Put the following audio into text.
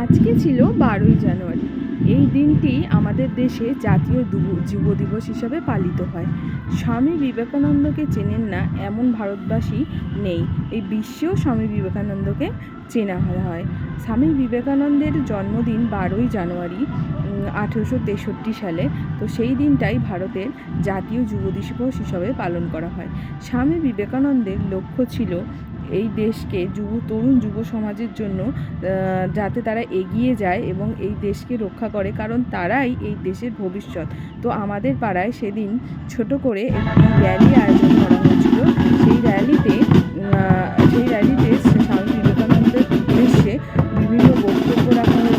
আজকে ছিল 12ই জানুয়ারি। এই দিনটি আমাদের দেশে জাতীয় যুব দিবস হিসাবে পালিত হয়। স্বামী বিবেকানন্দকে চেনেন না এমন ভারতবাসী নেই। এই বিশ্বেও স্বামী বিবেকানন্দকে চেনা হয়। স্বামী বিবেকানন্দের জন্মদিন 12ই জানুয়ারি 1863 সালে। তো সেই দিনটাই ভারতের জাতীয় যুব দিবস হিসাবে পালন করা হয়। স্বামী বিবেকানন্দের লক্ষ্য ছিল এই দেশকে তরুণ যুব সমাজের জন্য যাতে তারা এগিয়ে যায় এবং এই দেশকে রক্ষা করে, কারণ তারাই এই দেশের ভবিষ্যৎ। তো আমাদের পাড়ায় সেদিন ছোট করে একটি র্যালি আয়োজন করা হয়েছিল। সেই র্যালিতে স্বামী বিবেকানন্দের উদ্দেশ্যে বিভিন্ন বক্তব্য রাখা হয়েছিল।